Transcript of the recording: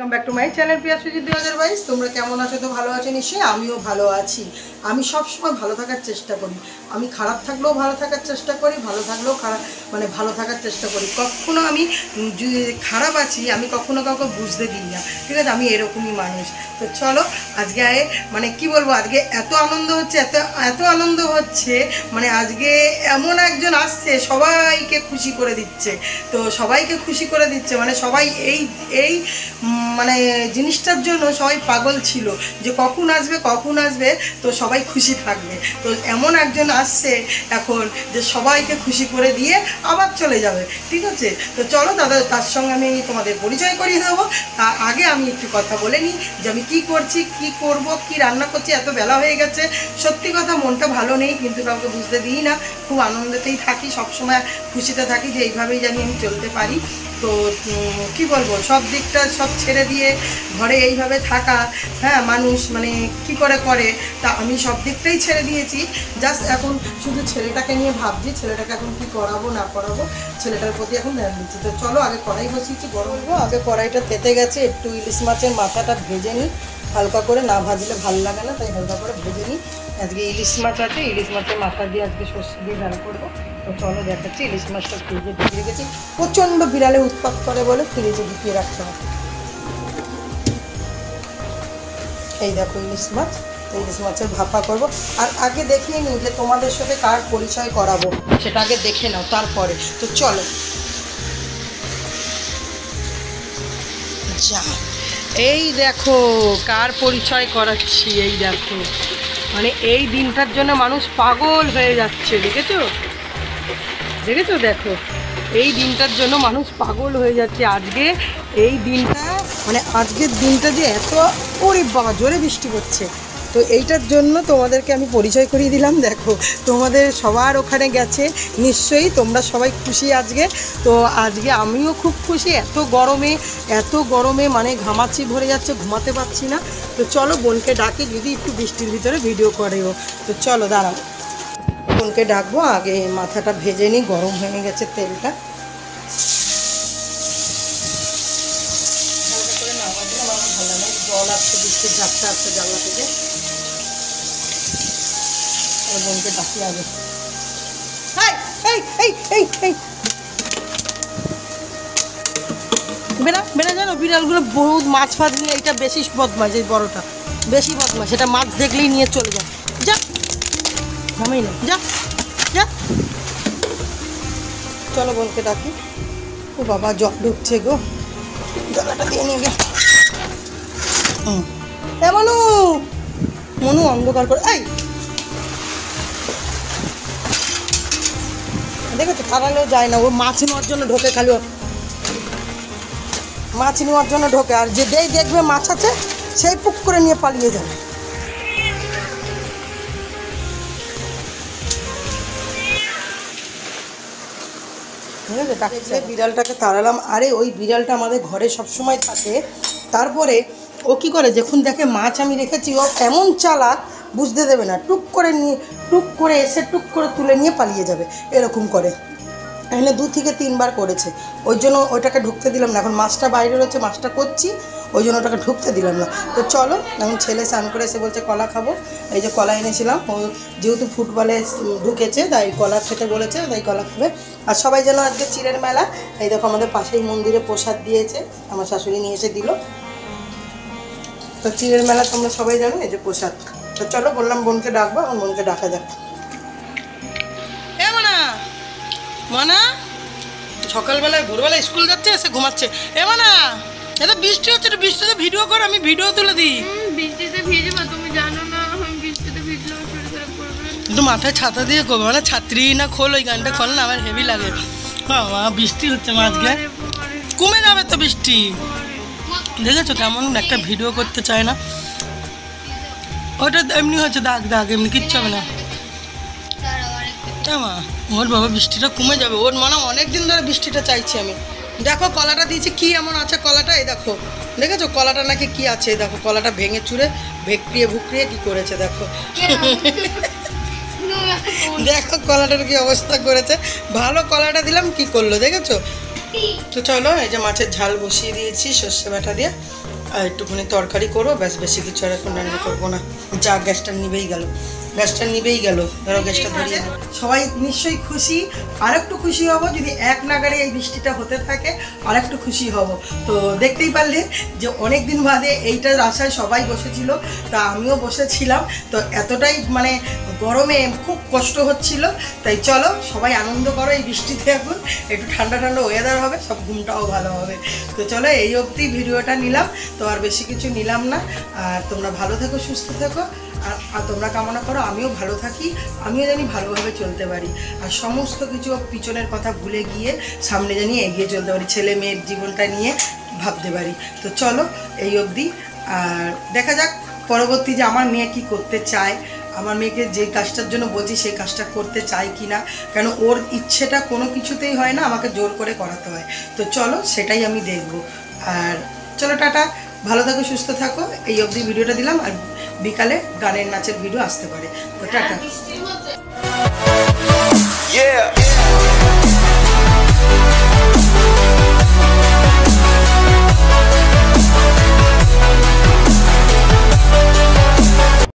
Welcome back to my channel Priya Sujit 2022। তোমরা কেমন আছো? তো ভালো আছো নিশ্চয়ই। আমিও ভালো আছি। আমি সবসময় ভালো থাকার চেষ্টা করি। আমি খারাপ থাকলেও ভালো থাকার চেষ্টা করি, ভালো থাকলেও ভালো থাকার চেষ্টা করি। কখনো আমি খারাপ আছি আমি কখনো কাউকে বুঝতে দিই না, ঠিক আছে? আমি এরকমই মানুষ। তো চলো আজকে কি বলবো, আজকে এত আনন্দ হচ্ছে, এত আনন্দ হচ্ছে, আজকে এমন একজন আসছে সবাইকে খুশি করে দিচ্ছে। তো সবাইকে খুশি করে দিচ্ছে সবাই এই জিনিসটার জন্য সবাই পাগল ছিল যে কখন আসবে তো সবাই খুশি থাকবে। তো এমন একজন আসছে এখন যে সবাইকে খুশি করে দিয়ে আবার চলে যাবে, ঠিক আছে? তো চলো তার সঙ্গে আমি তোমাদের পরিচয় করিয়ে দেবো। তার আগে আমি একটু কথা বলে নিই যে আমি কী করছি, কী করব, কী রান্না করছি। এত বেলা হয়ে গেছে, সত্যি কথা মনটা ভালো নেই, কিন্তু কাউকে বুঝতে দিই না। খুব আনন্দেতেই থাকি, সবসময় খুশিতে থাকি যে এইভাবেই জানি আমি চলতে পারি। তো কি বলবো, সব দিকটা সব ছেড়ে দিয়ে ঘরে এইভাবে থাকা, হ্যাঁ, মানুষ কি করে তা আমি সব দিকটাই ছেড়ে দিয়েছি। জাস্ট এখন শুধু ছেলেটাকে নিয়ে ভাবছি, ছেলেটাকে এখন কি করাবো না করাবো, ছেলেটার প্রতি এখন ধ্যান দিচ্ছি। তো চলো আগে কড়াই বসিয়েছি গরম হবো। আগে কড়াইটা তেতে গেছে, একটু ইলিশ মাছের মাথাটা ভেজে নিই। হালকা করে না ভাজলে ভালো লাগে না, তাই হালকা করে ভেজে নিই। আজকে ইলিশ মাছ আছে, ইলিশ মাছের মাথা দিয়ে আজকে সর্ষে দিয়ে রান্না করবো। তো চলো দেখাচ্ছি। ইলিশ মাছটা ফ্রিজে ঢুকিয়ে রেখেছি, প্রচণ্ড বিড়ালে উৎপাত করে বলে ফ্রিজে ঢুকিয়ে রাখতে হবে। এই দেখো ইলিশ মাছ, ইলিশ মাছের ভাপা করবো। আর আগে দেখিয়ে নিই যে তোমাদের সাথে কার পরিচয় করাবো, সেটা আগে দেখে নাও তারপরে। তো চলো যা, এই দেখো কার পরিচয় করাচ্ছি। এই দেখো এই দিনটার জন্য মানুষ পাগল হয়ে যাচ্ছে, দেখেছো? দেখো এই দিনটার জন্য মানুষ পাগল হয়ে যাচ্ছে। আজকে এই দিনটা আজকের দিনটা যে এত, ওরে বাবা জোরে বৃষ্টি পড়ছে। তো এইটার জন্য তোমাদেরকে আমি পরিচয় করিয়ে দিলাম। দেখো তোমাদের সবার ওখানে গেছে নিশ্চয়ই, তোমরা সবাই খুশি আজকে। তো আজকে আমিও খুব খুশি। এত গরমে ঘামাচি ভরে যাচ্ছে, ঘুমাতে পারছি না। তো চলো বোনকে ডাকি, যদি একটু বৃষ্টির ভিতরে ভিডিও করেও। তো চলো দাঁড়াও, বোনকে ডাকবো। আগে মাথাটা ভেজে নিই, গরম হয়ে গেছে তেলটা। হালকা করে না ভাজলে আমার ভালো লাগে, জল আসছে, বৃষ্টির ঝাপটা আসছে জানলা থেকে। বোনকে ডাকি আগে। বেড়া জানো, বিড়ালগুলো বহুত মাছ ফাছ নিয়ে, এইটা বেশি বদমাশ, এই বড়টা বেশি বদমাশ। এটা মাছ দেখলেই নিয়ে চলে যায়। যা নামেই না, যা যা। চলো বোনকে ডাকি। ও বাবা জল ঢুকছে গো, জলটা দিয়ে নিয়ে গে। মনু অন্ধকার করে। এই দেখেছো, তাড়ালেও যায় না, ও মাছ নেওয়ার জন্য ঢোকে, খালি মাছ নেওয়ার জন্য ঢোকে। আর যে দেখবে মাছ আছে সেই পুক করে নিয়ে পালিয়ে যাবে। বিড়ালটাকে তাড়ালাম। আরে ওই বিড়ালটা আমাদের ঘরে সবসময় থাকে। তারপরে ও কী করে, যখন দেখে মাছ আমি রেখেছি, ও এমন চালাক, বুঝতে দেবে না, টুক করে এসে টুক করে তুলে নিয়ে পালিয়ে যাবে, এরকম করে। এখানে 2 থেকে 3 বার করেছে। ওই জন্য ওইটাকে ঢুকতে দিলাম না। এখন মাছটা বাইরে রয়েছে, মাছটা করছি, ওই জন্য ওটাকে ঢুকতে দিলাম না। তো চলো, এখন ছেলে স্নান করে এসে বলছে কলা খাবো। এই যে কলা এনেছিলাম, ও যেহেতু ফুটবলে ঢুকেছে তাই কলা খেতে বলেছে, তাই কলা খাবে। আর সবাই যেন আজকে চিড়ের মেলা। এই দেখো আমাদের পাশেই মন্দিরে প্রসাদ দিয়েছে, আমার শাশুড়ি নিয়ে এসে দিল। তো চিড়ের মেলা তোমরা সবাই জানো, এই যে প্রসাদ। তো চলো বললাম বোনকে ডাকবো, এখন বোনকে ডাকা যাক। মানা সকালবেলায় ভোরবেলায় স্কুল যাচ্ছে, এসে ঘুমাচ্ছে। মানা এটা বৃষ্টি হচ্ছে, বৃষ্টিতে ভিডিও কর, আমি ভিডিও তুলে দিই। বৃষ্টিতে ভিজবো, তুমি জানো না বৃষ্টিতে ভিজলে শরীর খারাপ করবে। কিন্তু মাথায় ছাতা দিয়ে করবে, ছাত্রী না খোল, ওই গানটা খোল না, আমার হেভি লাগে। হ্যাঁ বৃষ্টি হচ্ছে, আজকে কমে যাবে তো বৃষ্টি। দেখেছো কেমন একটা ভিডিও করতে চায় না, ওটা এমনি হচ্ছে দাগ, এমনি কিচ্ছু হবে না। মা ওর বাবা বৃষ্টিটা কমে যাবে, ওর অনেক দিন ধরে বৃষ্টিটা চাইছি আমি। দেখো কলাটা দিয়েছি, কি এমন আছে কলাটা, এই দেখো দেখেছো কলাটা নাকি কি আছে, দেখো কলাটা ভেঙে চুরে ভুকরিয়ে কি করেছে, দেখো দেখো কলাটার কি অবস্থা করেছে। ভালো কলাটা দিলাম কি করলো দেখেছো। তো চলো এই যে মাছের ঝাল বসিয়ে দিয়েছি সর্ষে বাটা দিয়ে। আর একটুখানি তরকারি করবো, ব্যাস, বেশি কিছু আর এখন রান্না করবো না। যা গ্যাসটা নিভেই গেল, ধরো গ্যাসটা ধরিয়ে দাও। সবাই নিশ্চয়ই খুশি, আর একটু খুশি হব যদি এক নাগারে এই বৃষ্টিটা হতে থাকে, আর একটু খুশি হব। তো দেখতেই পারলে যে অনেক দিন বাদে এইটার আশায় সবাই বসেছিল, তা আমিও বসেছিলাম। তো এতটাই মানে গরমে খুব কষ্ট হচ্ছিল, তাই চলো সবাই আনন্দ করো এই বৃষ্টিতে। এখন একটু ঠান্ডা ঠান্ডা ওয়েদার হবে, সব ঘুমটাও ভালো হবে। তো চলো এই অবধি ভিডিওটা নিলাম, তো আর বেশি কিছু নিলাম না। আর তোমরা ভালো থেকো, সুস্থ থেকো, আর তোমরা কামনা করো আমিও ভালো থাকি, আমিও জানি ভালোভাবে চলতে পারি, আর সমস্ত কিছু পিছনের কথা ভুলে গিয়ে সামনে জানি এগিয়ে চলতে পারি, ছেলে মেয়ের জীবনটা নিয়ে ভাবতে পারি। তো চলো এই অবধি, আর দেখা যাক পরবর্তী যে আমার মেয়ে কি করতে চায়, আমার মেয়েকে যে কাজটার জন্য বলছি সেই কাজটা করতে চায় কি না, কেন ওর ইচ্ছেটা কোনো কিছুতেই হয় না, আমাকে জোর করে করাতে হয়। তো চলো সেটাই আমি দেখব। আর চলো টাটা, ভালো থাকো, সুস্থ থাকো। এই অবধি ভিডিওটা দিলাম, আর বিকালে গানের নাচের ভিডিও আসতে পারে। তো টাটা। বৃষ্টির মধ্যে